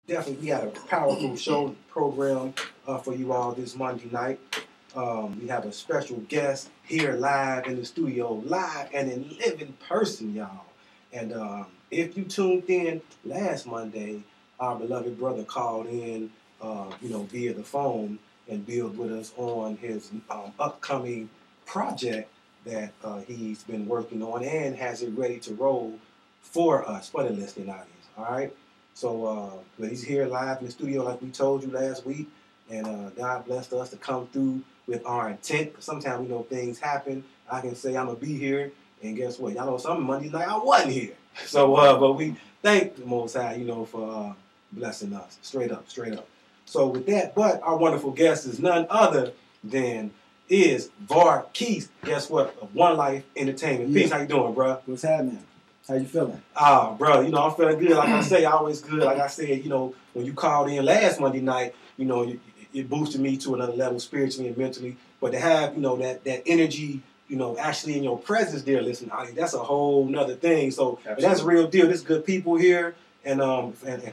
Definitely, we had a powerful show program for you all this Monday night. We have a special guest here live in the studio, live and in living person, y'all. And if you tuned in last Monday, our beloved brother called in, via the phone and build with us on his upcoming project that he's been working on and has it ready to roll for us, for the listening audience. All right. So but he's here live in the studio like we told you last week, and God blessed us to come through with our intent. Sometimes we know things happen. I can say I'm gonna be here, and guess what? Y'all know some Monday night I wasn't here. So, but we thank the Most High, for blessing us, straight up, straight up. So with that, but our wonderful guest is none other than is Varquis. Guess what? Of One Life Entertainment. Peace. How you doing, bro? What's happening? How you feeling? Bro, I'm feeling good. Like I say, always good. Like I said, when you called in last Monday night, it boosted me to another level spiritually and mentally. But to have, that energy, actually in your presence there, listen, that's a whole nother thing. So that's real deal. There's good people here. And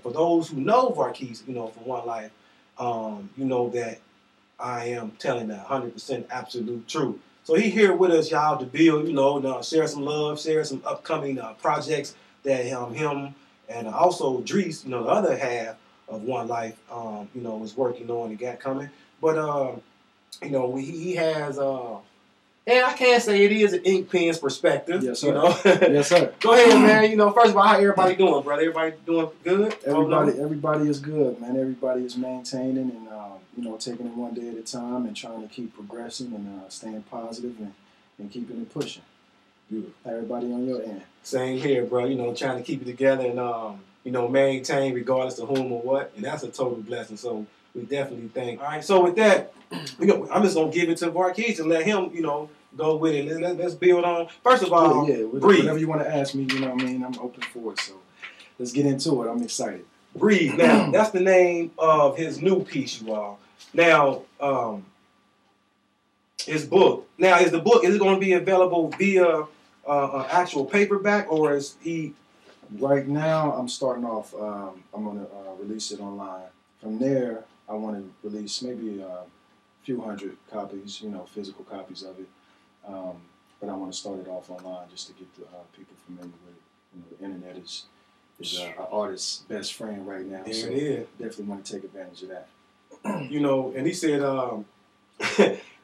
for those who know Varquis, for One Life, you know that I am telling that 100% absolute truth. So he here with us, y'all, to build, share some love, share some upcoming projects that him and also Drees, the other half of One Life, is working on and got coming. But, he has, and I can't say it is an ink pen's perspective. Yes, sir. Yes, sir. Go ahead, man. First of all, how everybody doing, brother? Everybody doing good? Everybody is good, man. Everybody is maintaining and, taking it one day at a time and trying to keep progressing and staying positive and keeping it pushing. Beautiful. Everybody on your end. Same here, bro. Trying to keep it together and, maintain regardless of whom or what. And that's a total blessing. So we definitely thank. All right. So with that, I'm just going to give it to Varquis and let him, go with it. Let's build on. First of all, breathe. Whatever you want to ask me, I'm open for it. So let's get into it. I'm excited. Breathe. Now, that's the name of his new piece, you all. Now, his book. Now, is it going to be available via actual paperback, or is he? Right now, I'm starting off. I'm going to release it online. From there, I want to release maybe a few hundred copies, physical copies of it. But I want to start it off online just to get the people familiar with it. The internet is an artist's best friend right now. There so it is. Definitely want to take advantage of that. And he said,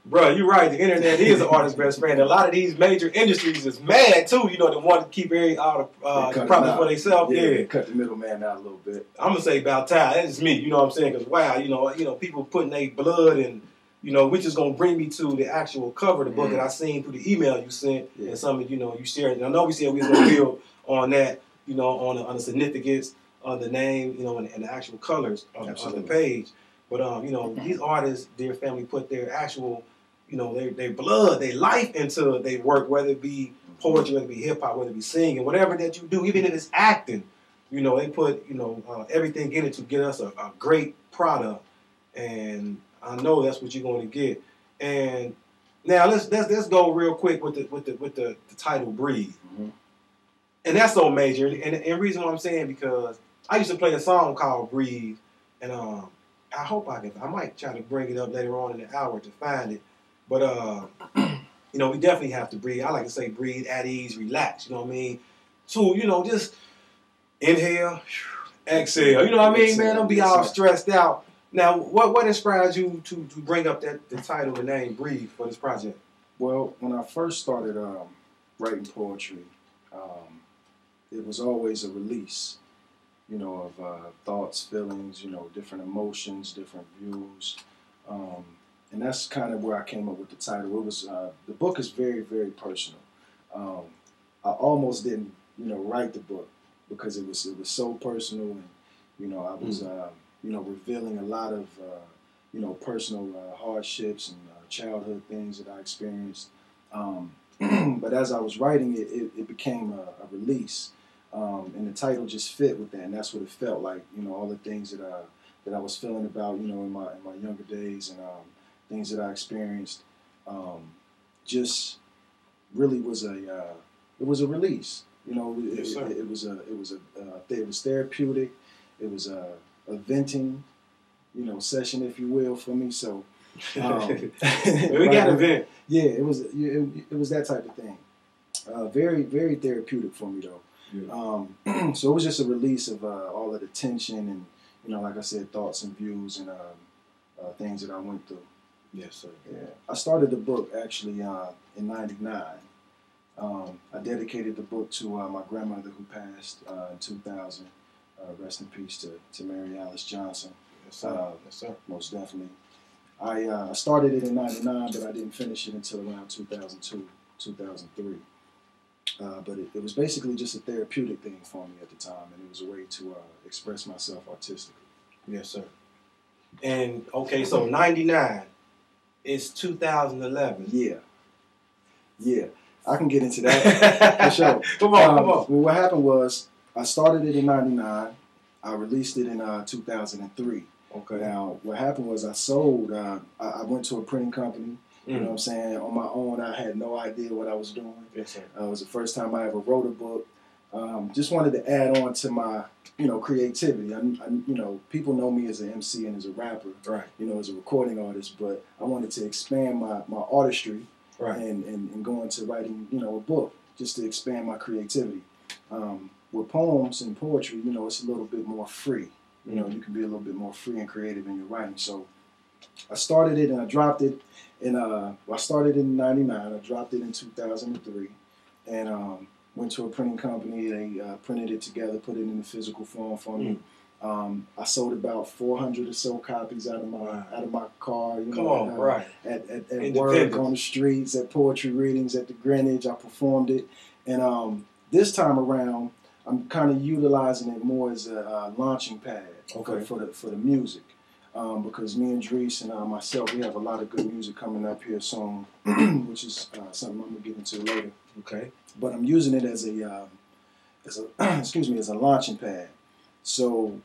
bro, you're right. The internet is an artist's best friend. A lot of these major industries is mad too. They want to keep all the profits for themselves. Yeah, cut the middleman out a little bit. I'm gonna say about time. That's me. You know what I'm saying? Because wow, people putting their blood and. Which is going to bring me to the actual cover of the book that I seen through the email you sent and some of, you shared. And I know we said we was going to build on that, on the significance of the name, and the actual colors of the page. But, these artists, their family put their actual, their blood, their life into their work, whether it be poetry, whether it be hip-hop, whether it be singing, whatever that you do, even if it's acting, they put, everything in it to get us a great product. And I know that's what you're going to get. And now let's go real quick with the title "Breathe," and that's so major. And the reason why I'm saying because I used to play a song called "Breathe," and I hope I might try to bring it up later on in the hour to find it. But we definitely have to breathe. I like to say breathe at ease, relax. You know what I mean? So just inhale, exhale. You know what I mean, man? Don't be all stressed out. Now, what inspired you to bring up the title, the name, Breathe, for this project? Well, when I first started writing poetry, it was always a release, of thoughts, feelings, different emotions, different views. And that's kind of where I came up with the title. It was the book is very, very personal. I almost didn't, write the book because it was so personal, and I was. Revealing a lot of, personal hardships and childhood things that I experienced. But as I was writing it, it became a release. And the title just fit with that, and that's what it felt like. All the things that I was feeling about, in my younger days and things that I experienced, just really was it was a release. It was therapeutic. It was a venting, session, if you will, for me. So we got a vent. Yeah, it was that type of thing. Very, very therapeutic for me though. Yeah. So it was just a release of all of the tension and like I said, thoughts and views and things that I went through. Yes, sir. Yeah, I started the book actually in '99. I dedicated the book to my grandmother who passed in 2000. Rest in peace to Mary Alice Johnson. Yes, sir. Yes, sir. Most definitely. I started it in '99, but I didn't finish it until around 2002, 2003. But it was basically just a therapeutic thing for me at the time, and it was a way to express myself artistically. Yes, sir. And, okay, so 99 is 2011. Yeah. Yeah. I can get into that for sure. Come on. Well, what happened was I started it in '99. I released it in 2003. Okay. Now, what happened was I sold, I went to a printing company. You know what I'm saying? On my own, I had no idea what I was doing. Yes, sir. It was the first time I ever wrote a book. Just wanted to add on to my, creativity. I people know me as an MC and as a rapper, right? As a recording artist, but I wanted to expand my artistry, right? And go into writing, a book just to expand my creativity. With poems and poetry, it's a little bit more free. You can be a little bit more free and creative in your writing. So I started it and I dropped it. I started in '99. I dropped it in 2003, and went to a printing company. They printed it together, put it in the physical form for me. I sold about 400 or so copies out of my car. Come on, right? At work, on the streets, at poetry readings, at the Greenwich. I performed it, and this time around, I'm kind of utilizing it more as a launching pad for the music. Because me and Dries and myself, we have a lot of good music coming up here soon, which is something I'm gonna get into later. Okay. But I'm using it as a as a launching pad. So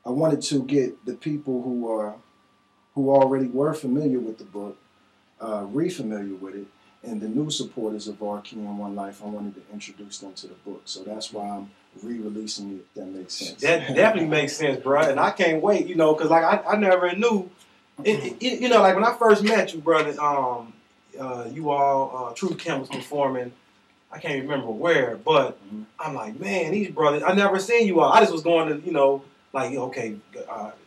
I wanted to get the people who already were familiar with the book, re-familiar with it, and the new supporters of Varquis and One Life. I wanted to introduce them to the book. So that's why I'm re-releasing it, if that makes sense. That definitely makes sense, bro. And I can't wait, because like I never knew, like when I first met you, brother, you all, Truth Camp was performing, I can't remember where, but I'm like, man, these brothers, I never seen you all. I just was going to, like, okay,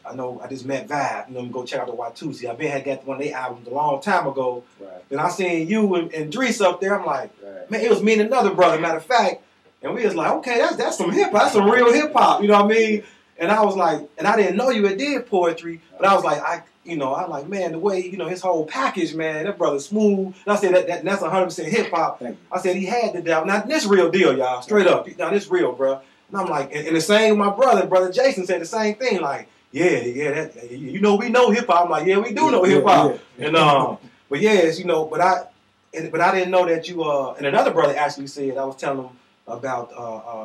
I know I just met Vibe, go check out the Watusi. I've had got one of their albums a long time ago. Right. Then I seen you and Dries up there. I'm like, man, it was me and another brother, matter of fact. And we was like, okay, that's some hip hop. That's some real hip hop. You know what I mean? And I was like, and I didn't know you had did poetry, but I was like, I'm like, man, the way, his whole package, man, that brother's smooth. And I said, that's 100% hip hop. I said, he had the doubt. Now, this real deal, y'all, straight up. Now, this real, bro. And I'm like, and the same, my brother Jason said the same thing. Like, yeah, we know hip hop. I'm like, yeah, we do know hip hop. Yeah. And but yes, but I didn't know that you and another brother actually said, I was telling him about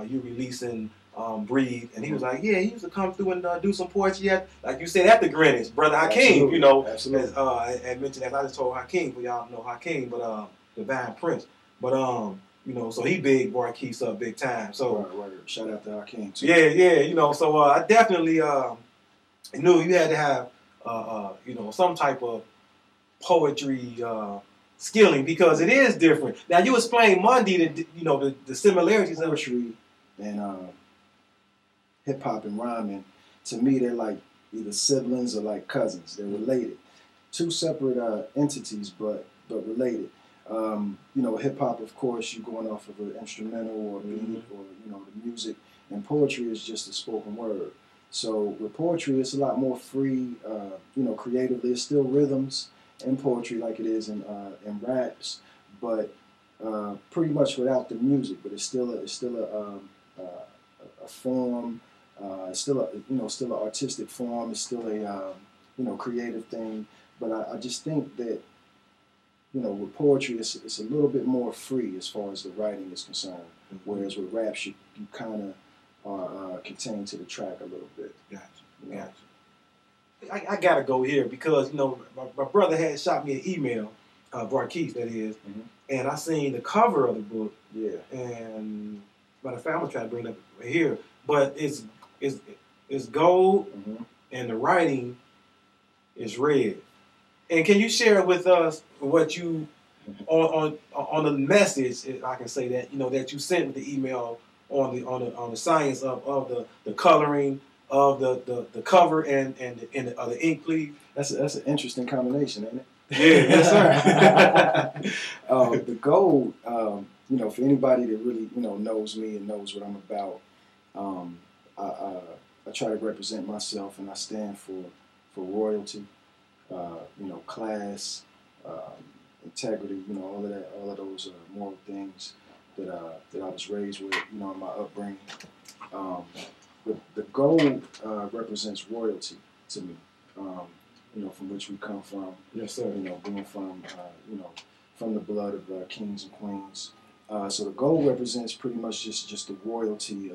you releasing Breathe, and he was like, yeah, he used to come through and do some poetry like you said, at the Greenwich. Brother Hakeem, Absolutely. As mentioned that. I just told Hakeem, but y'all know Hakeem, but Divine Prince. But so he big Varquis up big time. So right. Shout out to Hakeem too. Yeah, so I definitely knew you had to have some type of poetry skilling, because it is different. Now you explained Monday the similarities of poetry and hip hop and rhyming. To me, they're like either siblings or like cousins. They're related, two separate entities, but related. Hip hop, of course, you're going off of an instrumental or beat or the music, and poetry is just a spoken word. So with poetry, it's a lot more free. Creatively, it's still rhythms in poetry like it is in raps, but pretty much without the music. But it's still a form. It's still an artistic form. It's still a creative thing. But I just think that with poetry, it's a little bit more free as far as the writing is concerned. Whereas with raps, you kind of are contained to the track a little bit. Gotcha. I gotta go here because my brother had shot me an email, Varquis that is, and I seen the cover of the book. Yeah. And matter of fact, I'm gonna try to bring it up here, but it's is gold, Mm-hmm. and the writing is red. And can you share with us what you on the message? If I can say that, you know, that you sent with the email on the science of the coloring of the cover and the ink, please. That's an interesting combination, ain't it? Yeah, yes, sir. The gold, you know, for anybody that really, you know, knows me and knows what I'm about, I try to represent myself, and I stand for royalty, you know, class, integrity, you know, all of those moral things that I was raised with, you know, in my upbringing. But the gold represents royalty to me. You know, from which we come from. Yes, sir. You know, being from, you know, from the blood of kings and queens. So the gold represents pretty much just the royalty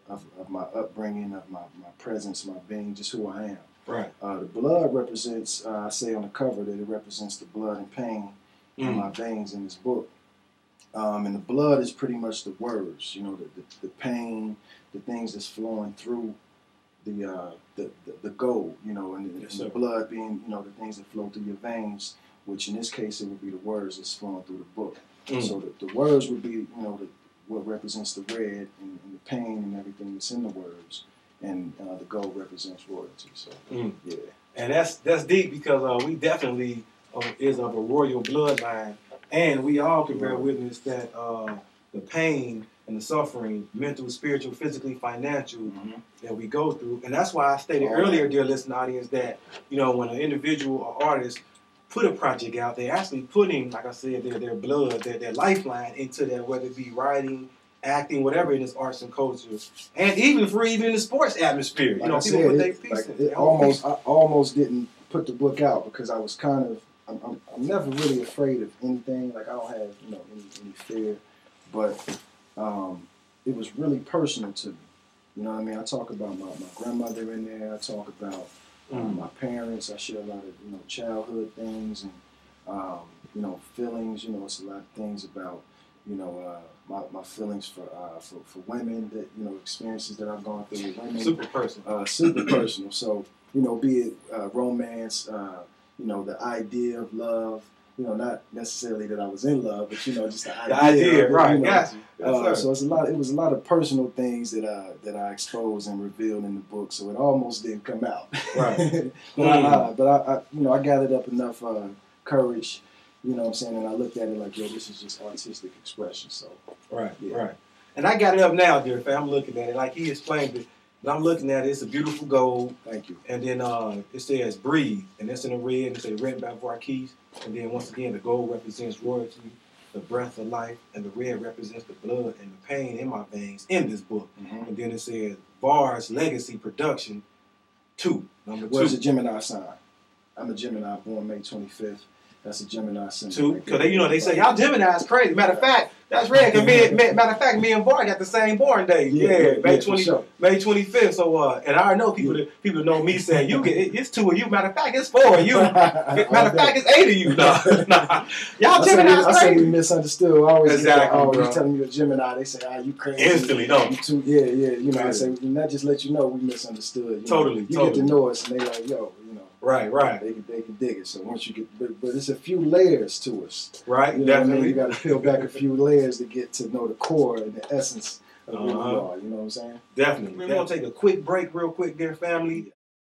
of my upbringing, of my presence, my being, just who I am. Right. The blood represents, I say on the cover that it represents the blood and pain in my veins in this book. And the blood is pretty much the words, you know, the pain, the things that's flowing through the gold, you know, and the blood being, you know, the things that flow through your veins, which in this case it would be the words that's flowing through the book. So the words would be, you know, what represents the red and the pain and everything that's in the words, and the gold represents royalty. So yeah, and that's deep because we definitely is of a royal bloodline, and we all can bear witness that the pain and the suffering, mental, spiritual, physically, financial, that we go through. And that's why I stated earlier, dear listening audience, that, you know, when an individual or artist put a project out, they're actually putting, like I said, their blood, their lifeline into that, whether it be writing, acting, whatever in this arts and culture, and even in the sports atmosphere. Like you know, I people said, put their piece in. I almost didn't put the book out because I was kind of, I'm never really afraid of anything. Like I don't have, you know, any fear, but it was really personal to me. You know what I mean? I talk about my grandmother in there. I talk about my parents. I share a lot of, you know, childhood things and, you know, feelings. You know, it's a lot of things about, you know, my feelings for women, that, you know, experiences that I've gone through with women. Super personal. Super personal. So, you know, be it romance, you know, the idea of love, you know, not necessarily that I was in love, but, you know, just the idea. Right, you know. got you. Yes, so it was a lot of personal things that I exposed and revealed in the book, so it almost didn't come out. Right. but I you know, I gathered up enough courage, you know what I'm saying, and I looked at it like, yo, this is just artistic expression. So right. And I got it up now, dear fam. I'm looking at it like he explained it. But I'm looking at it. It's a beautiful gold. Thank you. And then it says breathe, and that's in the red. It says written by Varquis. And then once again, the gold represents royalty, the breath of life, and the red represents the blood and the pain in my veins in this book. And then it says Var's Legacy Production 2, number 2. Where's the Gemini sign? I'm a Gemini, born May 25th. That's a Gemini symbol. 2, because they say y'all Gemini is crazy. Matter of fact, that's red. Matter of fact, me and Var got the same born day. May 25th. So and I know people know me saying it's 2 of you. Matter of fact, it's 4 of you. Matter of fact, it's 8 of you. Nah. Y'all Gemini is crazy. I say we misunderstood. I always exactly, you telling me a Gemini, they say, you crazy. Instantly, no. Yeah. You know, I say, and that just let you know we misunderstood. Totally. Get to know us, and they like, yo, you know. Right. They can dig it. So once you get, but it's a few layers to us. Right, you know definitely. What I mean? You got to peel back a few layers to get to know the core and the essence of who we are. You know what I'm saying? Definitely. We're going to take a quick break real quick, dear family.